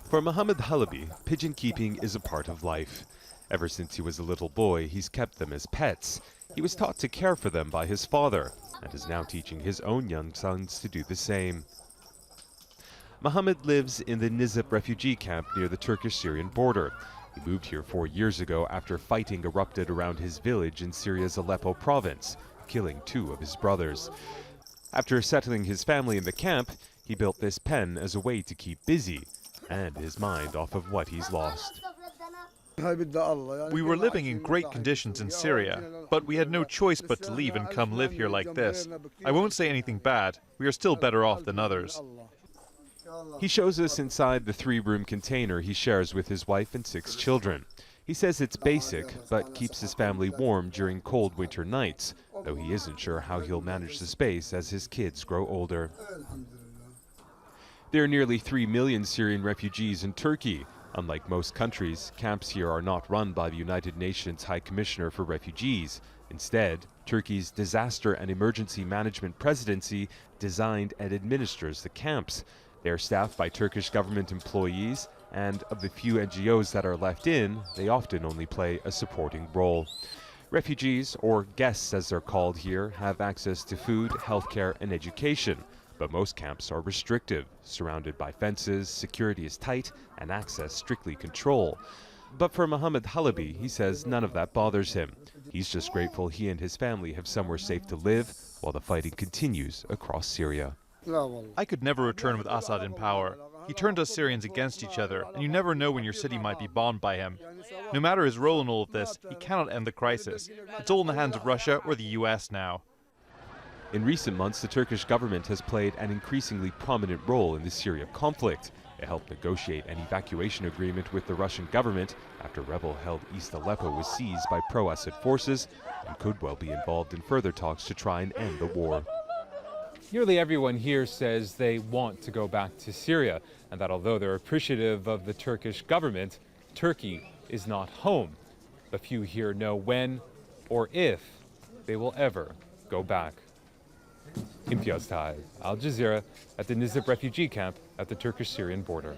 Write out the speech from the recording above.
For Mohammed Halabi, pigeon keeping is a part of life. Ever since he was a little boy, he's kept them as pets. He was taught to care for them by his father and is now teaching his own young sons to do the same. Mohammed lives in the Nizib refugee camp near the Turkish-Syrian border. He moved here 4 years ago after fighting erupted around his village in Syria's Aleppo province, killing 2 of his brothers. After settling his family in the camp, he built this pen as a way to keep busy and his mind off of what he's lost. We were living in great conditions in Syria, but we had no choice but to leave and come live here like this. I won't say anything bad. We are still better off than others. He shows us inside the 3-room container he shares with his wife and 6 children. He says it's basic, but keeps his family warm during cold winter nights, though he isn't sure how he'll manage the space as his kids grow older. There are nearly 3 million Syrian refugees in Turkey. Unlike most countries, camps here are not run by the United Nations High Commissioner for Refugees. Instead, Turkey's Disaster and Emergency Management Presidency designed and administers the camps. They are staffed by Turkish government employees, and of the few NGOs that are left in, they often only play a supporting role. Refugees, or guests as they're called here, have access to food, healthcare, and education. But most camps are restrictive, surrounded by fences, security is tight, and access strictly controlled. But for Mohammed Halabi, he says none of that bothers him. He's just grateful he and his family have somewhere safe to live while the fighting continues across Syria. I could never return with Assad in power. He turned us Syrians against each other, and you never know when your city might be bombed by him. No matter his role in all of this, he cannot end the crisis. It's all in the hands of Russia or the US now. In recent months, the Turkish government has played an increasingly prominent role in the Syria conflict. It helped negotiate an evacuation agreement with the Russian government after rebel-held East Aleppo was seized by pro-Assad forces and could well be involved in further talks to try and end the war. Nearly everyone here says they want to go back to Syria, and that although they're appreciative of the Turkish government, Turkey is not home. But few here know when or if they will ever go back. Imtiaz Tyab, Al Jazeera, at the Nizib refugee camp at the Turkish-Syrian border.